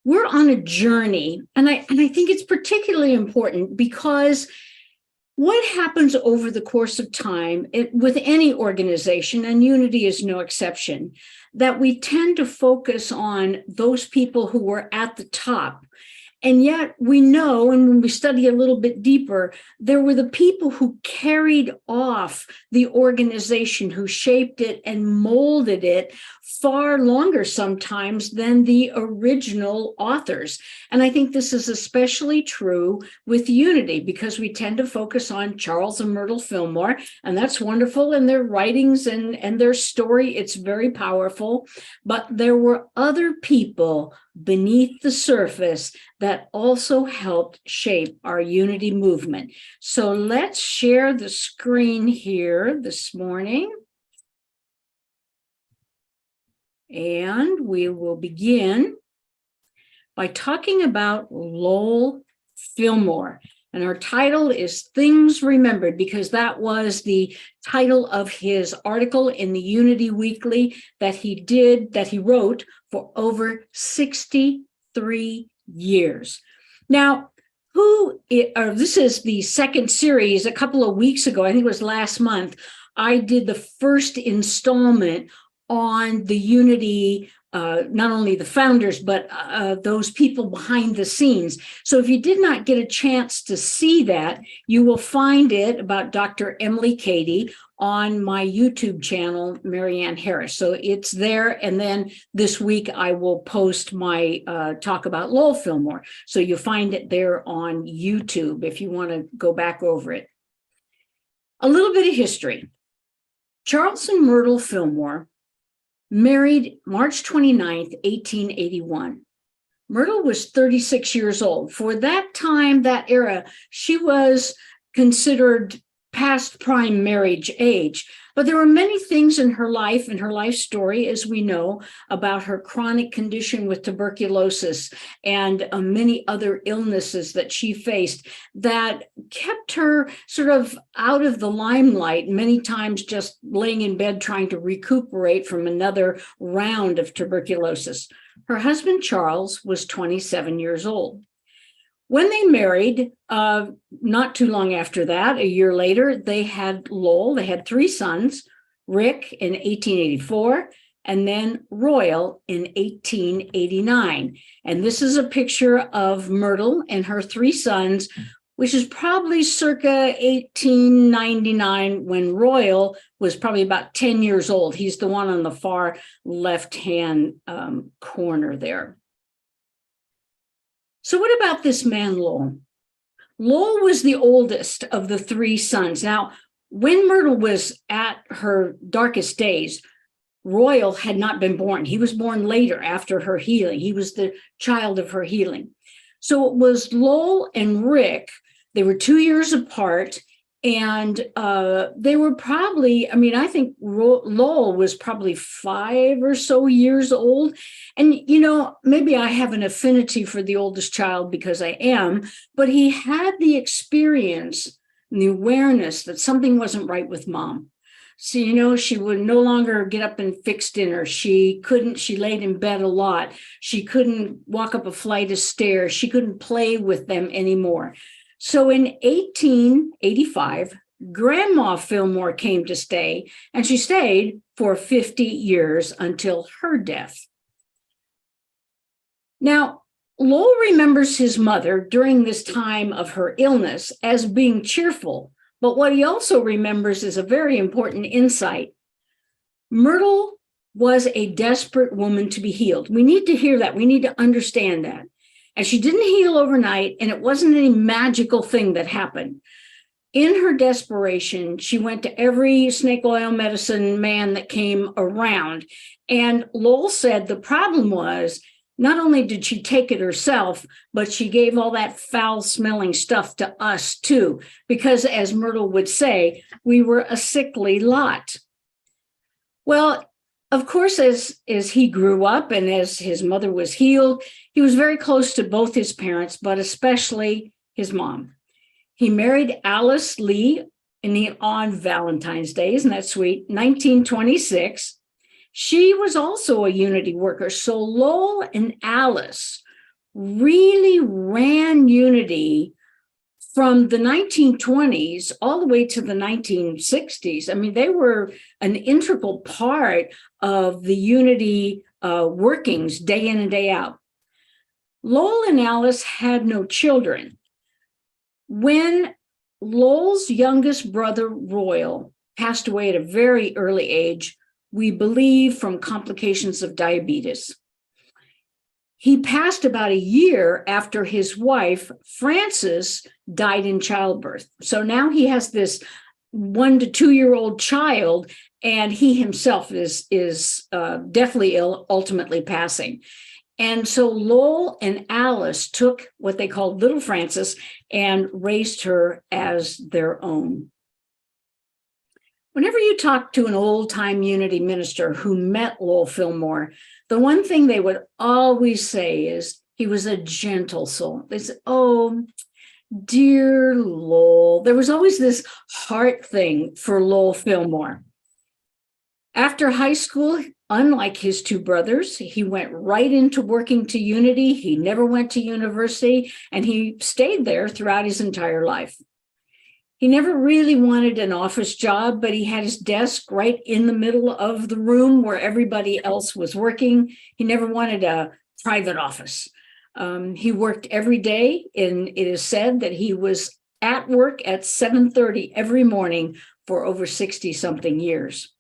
we're on a journey, and I think it's particularly important because what happens over the course of time with any organization, and Unity is no exception, that we tend to focus on those people who were at the top. And yet we know, and when we study a little bit deeper, there were the people who carried off the organization, who shaped it and molded it far longer sometimes than the original authors. And I think this is especially true with Unity, because we tend to focus on Charles and Myrtle Fillmore, and that's wonderful in their writings and their story. It's very powerful. But there were other people beneath the surface that also helped shape our Unity movement. So let's share the screen here this morning. And we will begin by talking about Lowell Fillmore. And our title is Things Remembered, because that was the title of his article in the Unity Weekly that he wrote for over 63 years. Now, this is the second series. A couple of weeks ago, I think it was last month, I did the first installment on the Unity, not only the founders, but those people behind the scenes. So if you did not get a chance to see that, you will find it about Dr. Emily Cady on my YouTube channel, Marianne Harris. So it's there. And then this week I will post my talk about Lowell Fillmore. So you'll find it there on YouTube if you want to go back over it. A little bit of history. Charles and Myrtle Fillmore married March 29th, 1881. Myrtle was 36 years old. For that time, that era, she was considered past prime marriage age. But there were many things in her life and her life story, as we know, about her chronic condition with tuberculosis and many other illnesses that she faced that kept her sort of out of the limelight, many times just laying in bed trying to recuperate from another round of tuberculosis. Her husband, Charles, was 27 years old. When they married, not too long after that, a year later, they had Lowell. They had three sons, Rick in 1884, and then Royal in 1889. And this is a picture of Myrtle and her three sons, which is probably circa 1899, when Royal was probably about 10 years old. He's the one on the far left-hand corner there. So what about this man, Lowell? Lowell was the oldest of the three sons. Now, when Myrtle was at her darkest days, Royal had not been born. He was born later after her healing. He was the child of her healing. So it was Lowell and Rick. They were 2 years apart, and they were probably, I think Lowell was probably 5 or so years old. And, maybe I have an affinity for the oldest child because I am, but he had the experience and the awareness that something wasn't right with mom. So, she would no longer get up and fix dinner. She laid in bed a lot. She couldn't walk up a flight of stairs. She couldn't play with them anymore. So in 1885, Grandma Fillmore came to stay, and she stayed for 50 years until her death. Now, Lowell remembers his mother during this time of her illness as being cheerful, but what he also remembers is a very important insight. Myrtle was a desperate woman to be healed. We need to hear that. We need to understand that. And she didn't heal overnight, and it wasn't any magical thing that happened. In her desperation, she went to every snake oil medicine man that came around. And Lowell said the problem was, not only did she take it herself, but she gave all that foul-smelling stuff to us too, because as Myrtle would say, we were a sickly lot. Well, of course, as he grew up and as his mother was healed, he was very close to both his parents, but especially his mom. He married Alice Lee on Valentine's Day, isn't that sweet, 1926. She was also a Unity worker. So Lowell and Alice really ran Unity from the 1920s all the way to the 1960s. I mean, they were an integral part of the Unity workings day in and day out. Lowell and Alice had no children. When Lowell's youngest brother, Royal, passed away at a very early age, we believe from complications of diabetes. He passed about a year after his wife, Frances, died in childbirth. So now he has this 1 to 2 year old child, and he himself is deathly ill, ultimately passing. And so Lowell and Alice took what they called little Frances and raised her as their own. Whenever you talk to an old-time Unity minister who met Lowell Fillmore, the one thing they would always say is he was a gentle soul. They said, oh, dear Lowell. There was always this heart thing for Lowell Fillmore. After high school, unlike his two brothers, he went right into working to Unity. He never went to university, and he stayed there throughout his entire life. He never really wanted an office job, but he had his desk right in the middle of the room where everybody else was working. He never wanted a private office. He worked every day, and it is said that he was at work at 7:30 every morning for over 60-something years.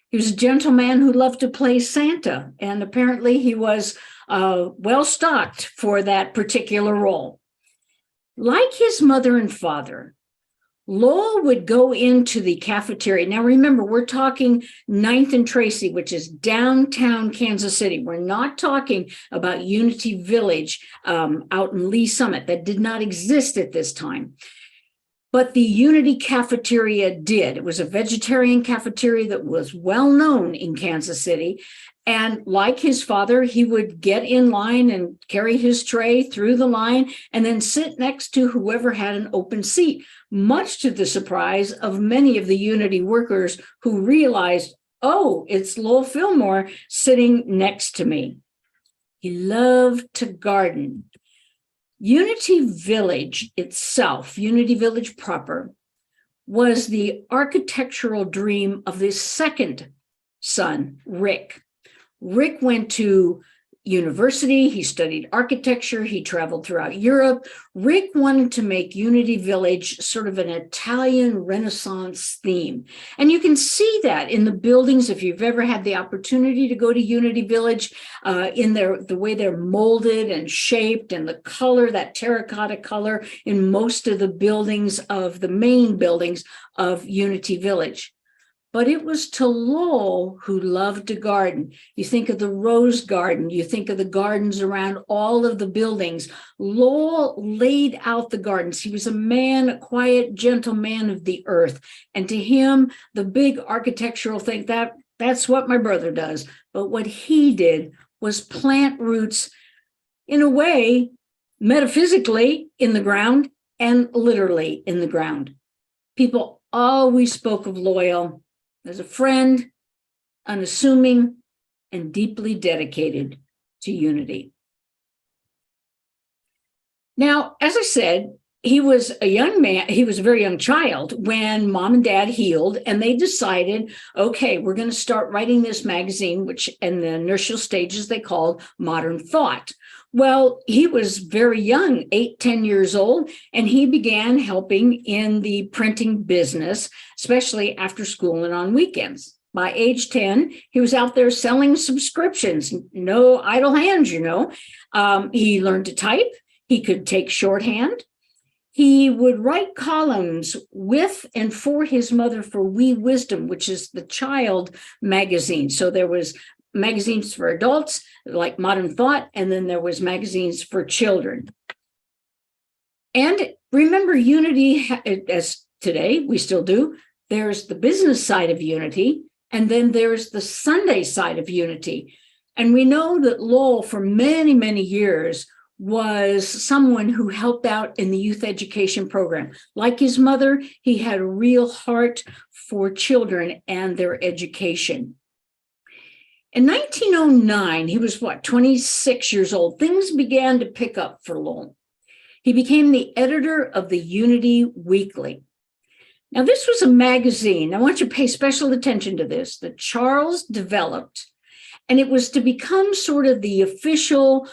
He was a gentleman who loved to play Santa, and apparently he was well-stocked for that particular role. Like his mother and father, Lowell would go into the cafeteria. Now, remember, we're talking 9th and Tracy, which is downtown Kansas City. We're not talking about Unity Village out in Lee Summit. That did not exist at this time. But the Unity cafeteria did. It was a vegetarian cafeteria that was well known in Kansas City. And like his father, he would get in line and carry his tray through the line and then sit next to whoever had an open seat, much to the surprise of many of the Unity workers who realized, oh, it's Lowell Fillmore sitting next to me. He loved to garden. Unity Village itself, Unity Village proper, was the architectural dream of his second son, Rick. Rick went to university, he studied architecture, he traveled throughout Europe. Rick wanted to make Unity Village sort of an Italian Renaissance theme. And you can see that in the buildings, if you've ever had the opportunity to go to Unity Village, in the way they're molded and shaped, and the color, that terracotta color in most of the buildings of the main buildings of Unity Village. But it was to Lowell, who loved to garden. You think of the rose garden, you think of the gardens around all of the buildings. Lowell laid out the gardens. He was a quiet, gentle man of the earth. And to him, the big architectural thing, that's what my brother does. But what he did was plant roots, in a way, metaphysically in the ground and literally in the ground. People always spoke of Lowell as a friend, unassuming, and deeply dedicated to Unity. Now, as I said, he was a young man, he was a very young child when mom and dad healed, and they decided, okay, we're going to start writing this magazine, which in the initial stages they called Modern Thought. Well, he was very young, 8, 10 years old, and he began helping in the printing business, especially after school and on weekends. By age 10, he was out there selling subscriptions, no idle hands, He learned to type. He could take shorthand. He would write columns with and for his mother for Wee Wisdom, which is the child magazine. So there was magazines for adults like Modern Thought, and then there was magazines for children. And remember, Unity, as today we still do, there's the business side of Unity, and then there's the Sunday side of Unity. And we know that Lowell, for many, many years, was someone who helped out in the youth education program. Like his mother, he had a real heart for children and their education. In 1909, he was 26 years old. Things began to pick up for Lowell. He became the editor of the Unity Weekly. Now, this was a magazine. I want you to pay special attention to this, that Charles developed, and it was to become sort of the official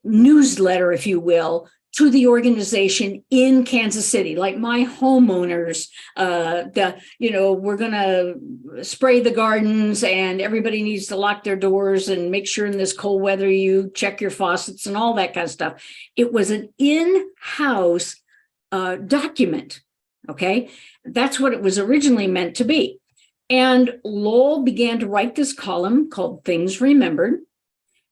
newsletter, if you will, to the organization in Kansas City, like my homeowners, we're going to spray the gardens and everybody needs to lock their doors and make sure in this cold weather you check your faucets and all that kind of stuff. It was an in-house document, okay? That's what it was originally meant to be. And Lowell began to write this column called Things Remembered.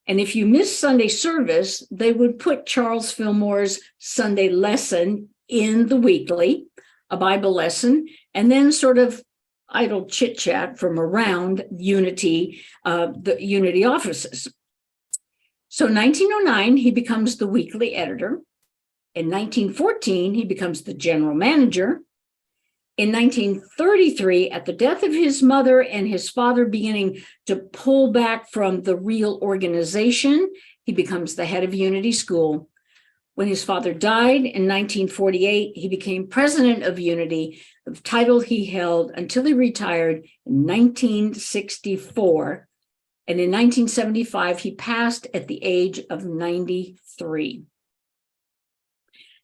And if you missed Sunday service, they would put Charles Fillmore's Sunday lesson in the weekly, a Bible lesson, and then sort of idle chit chat from around Unity, the Unity offices. So 1909, he becomes the weekly editor. In 1914, he becomes the general manager. In 1933, at the death of his mother and his father beginning to pull back from the real organization, he becomes the head of Unity School. When his father died in 1948, he became president of Unity, the title he held until he retired in 1964. And in 1975, he passed at the age of 93.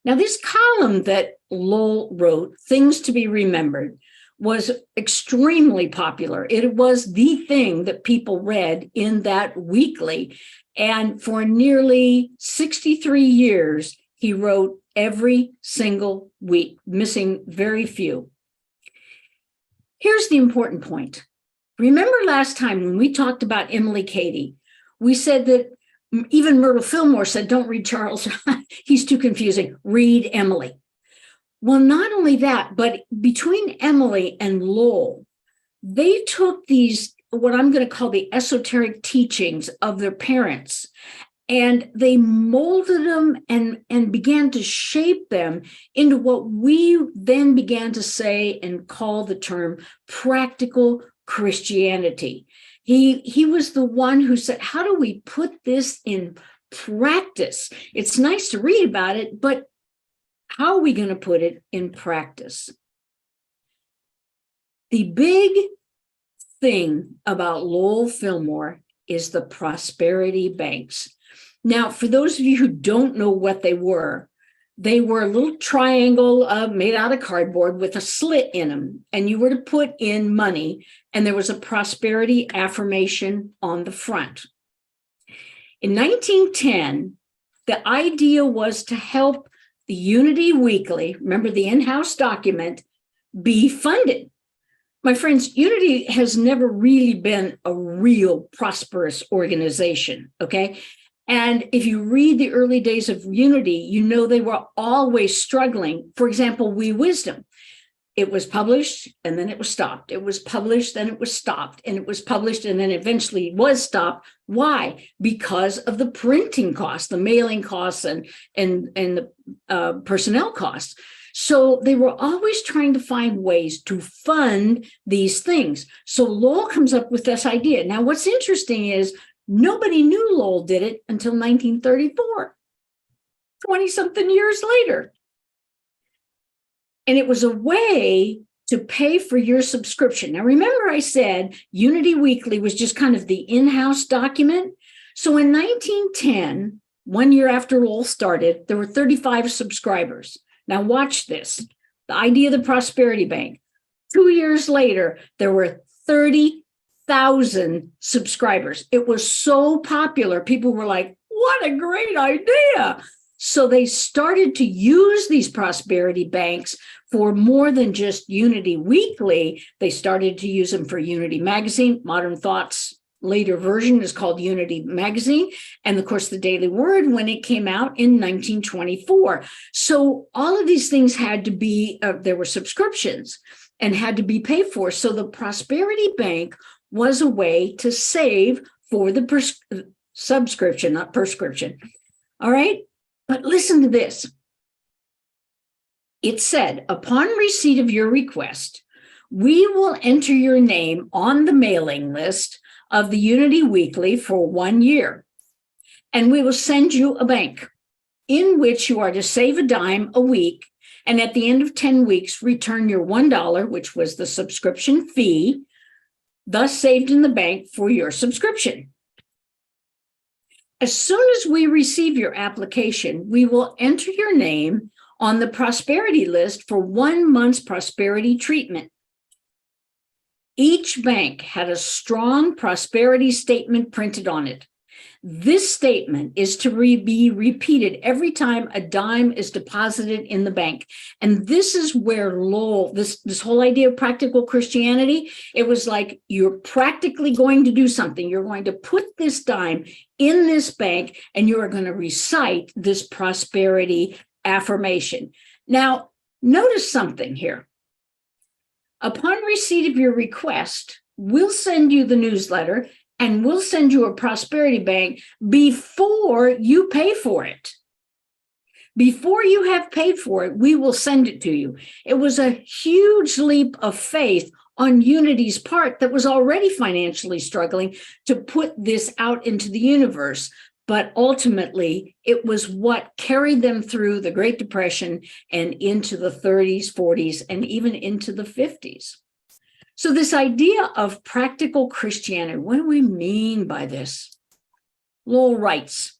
Now, this column that Lowell wrote, Things to be Remembered, was extremely popular. It was the thing that people read in that weekly. And for nearly 63 years, he wrote every single week, missing very few. Here's the important point. Remember last time when we talked about Emily Cady, we said that even Lowell Fillmore said, don't read Charles. He's too confusing. Read Emily. Well, not only that, but between Emily and Lowell, they took these, what I'm going to call the esoteric teachings of their parents, and they molded them and began to shape them into what we then began to say and call the term practical Christianity. He was the one who said, how do we put this in practice? It's nice to read about it, but how are we going to put it in practice? The big thing about Lowell Fillmore is the prosperity banks. Now, for those of you who don't know what they were a little triangle made out of cardboard with a slit in them, and you were to put in money, and there was a prosperity affirmation on the front. In 1910, the idea was to help the Unity Weekly, remember the in-house document, be funded. My friends, Unity has never really been a real prosperous organization, okay? And if you read the early days of Unity, you know they were always struggling. For example, We Wisdom. It was published and then it was stopped. It was published, then it was stopped, and it was published and then eventually was stopped. Why? Because of the printing costs, the mailing costs, and the personnel costs. So they were always trying to find ways to fund these things. So Lowell comes up with this idea. Now, what's interesting is nobody knew Lowell did it until 1934, 20-something years later. And it was a way to pay for your subscription. Now, remember I said Unity Weekly was just kind of the in-house document. So in 1910, 1 year after Lowell started, there were 35 subscribers. Now watch this, the idea of the Prosperity Bank. 2 years later, there were 30,000 subscribers. It was so popular. People were like, what a great idea. So they started to use these prosperity banks for more than just Unity Weekly. They started to use them for Unity Magazine. Modern Thoughts later version is called Unity Magazine. And of course, the Daily Word when it came out in 1924. So all of these things had to be, there were subscriptions and had to be paid for. So the Prosperity Bank was a way to save for the subscription, not prescription. All right. But listen to this. It said, upon receipt of your request, we will enter your name on the mailing list of the Unity Weekly for 1 year. And we will send you a bank in which you are to save a dime a week. And at the end of 10 weeks, return your $1, which was the subscription fee, thus saved in the bank for your subscription. As soon as we receive your application, we will enter your name on the prosperity list for 1 month's prosperity treatment. Each bank had a strong prosperity statement printed on it. This statement is to be repeated every time a dime is deposited in the bank. And this is where Lowell, this whole idea of practical Christianity, it was like you're practically going to do something. You're going to put this dime in this bank and you are going to recite this prosperity affirmation. Now, notice something here. Upon receipt of your request, we'll send you the newsletter and we'll send you a prosperity bank before you pay for it. Before you have paid for it, we will send it to you. It was a huge leap of faith on Unity's part that was already financially struggling to put this out into the universe. But ultimately, it was what carried them through the Great Depression and into the 30s, 40s, and even into the 50s. So this idea of practical Christianity, what do we mean by this? Lowell writes,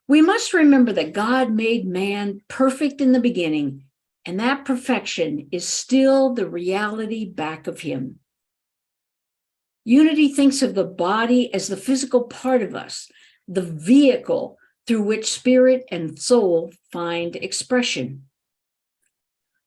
we must remember that God made man perfect in the beginning, and that perfection is still the reality back of him. Unity thinks of the body as the physical part of us, the vehicle through which spirit and soul find expression.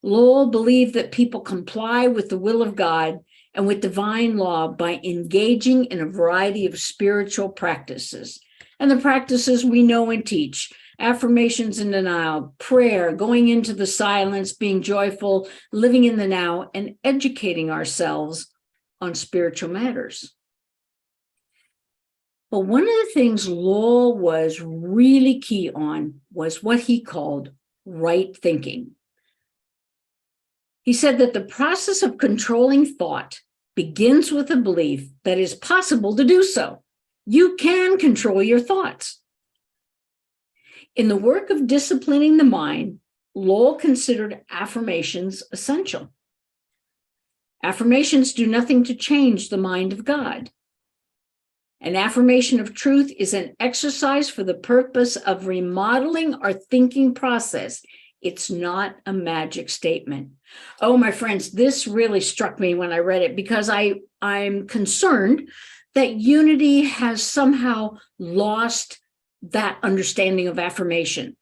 Lowell believed that people comply with the will of God and with divine law by engaging in a variety of spiritual practices. And the practices we know and teach: affirmations and denial, prayer, going into the silence, being joyful, living in the now, and educating ourselves on spiritual matters. But one of the things Lowell was really key on was what he called right thinking. He said that the process of controlling thought begins with a belief that it's possible to do so. You can control your thoughts. In the work of disciplining the mind, Lowell considered affirmations essential. Affirmations do nothing to change the mind of God. An affirmation of truth is an exercise for the purpose of remodeling our thinking process. It's not a magic statement. Oh, my friends, this really struck me when I read it, because I'm concerned that Unity has somehow lost that understanding of affirmation.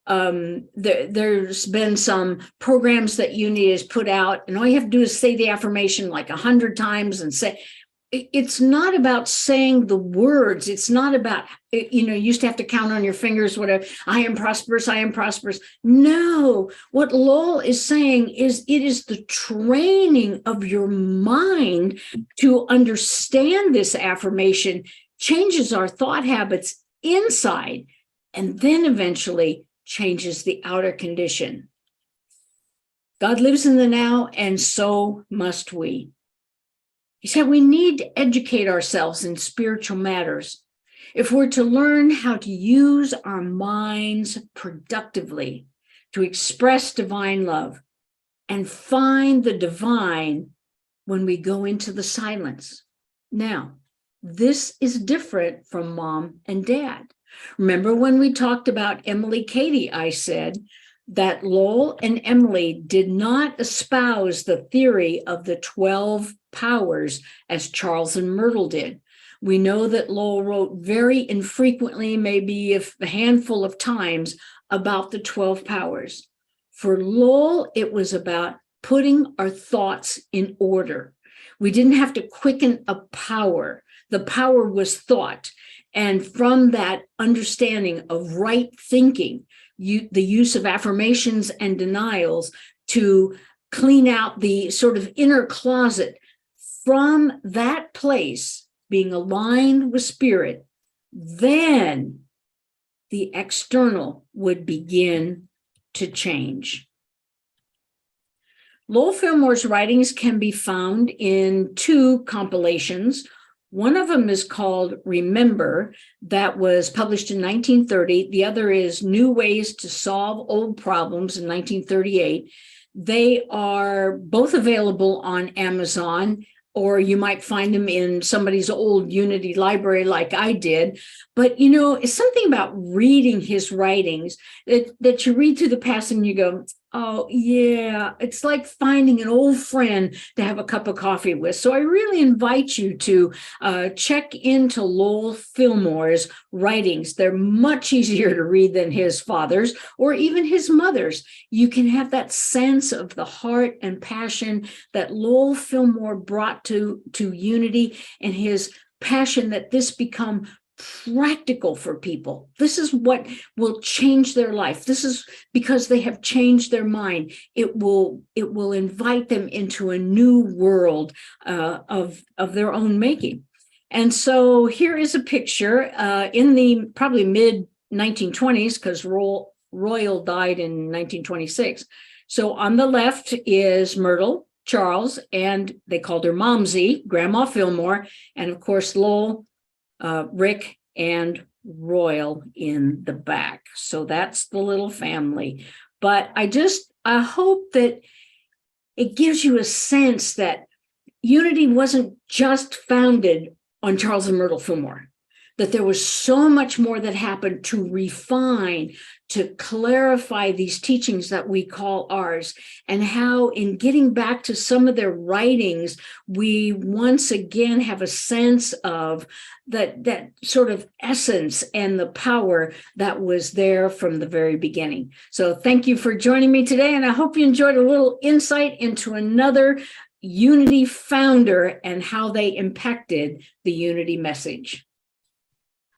There's been some programs that Unity has put out, and all you have to do is say the affirmation like 100 times and say, it's not about saying the words. It's not about, you used to have to count on your fingers, whatever, I am prosperous, I am prosperous. No, what Lowell is saying is it is the training of your mind to understand this affirmation changes our thought habits inside and then eventually changes the outer condition. God lives in the now, and so must we. He said we need to educate ourselves in spiritual matters if we're to learn how to use our minds productively to express divine love and find the divine when we go into the silence. Now, this is different from mom and dad. Remember when we talked about Emily Cady, I said that Lowell and Emily did not espouse the theory of the 12 powers as Charles and Myrtle did. We know that Lowell wrote very infrequently, maybe a handful of times, about the 12 powers. For Lowell, it was about putting our thoughts in order. We didn't have to quicken a power. The power was thought. And from that understanding of right thinking, the use of affirmations and denials to clean out the sort of inner closet, from that place, being aligned with spirit, then the external would begin to change. Lowell Fillmore's writings can be found in 2 compilations. One of them is called Remember, that was published in 1930. The other is New Ways to Solve Old Problems in 1938. They are both available on Amazon, or you might find them in somebody's old Unity library like I did. But, it's something about reading his writings that you read through the past and you go, oh, yeah, it's like finding an old friend to have a cup of coffee with. So I really invite you to check into Lowell Fillmore's writings. They're much easier to read than his father's or even his mother's. You can have that sense of the heart and passion that Lowell Fillmore brought to Unity, and his passion that this become practical for people. This is what will change their life. This is because they have changed their mind. It will invite them into a new world of their own making. And so here is a picture in the probably mid 1920s, because Royal died in 1926. So on the left is Myrtle, Charles, and they called her Momsey, Grandma Fillmore, and of course Lowell, Rick, and Royal in the back. So that's the little family. But I hope that it gives you a sense that Unity wasn't just founded on Charles and Myrtle Fillmore, that there was so much more that happened to refine, to clarify these teachings that we call ours, and how in getting back to some of their writings, we once again have a sense of that sort of essence and the power that was there from the very beginning. So thank you for joining me today, and I hope you enjoyed a little insight into another Unity founder and how they impacted the Unity message.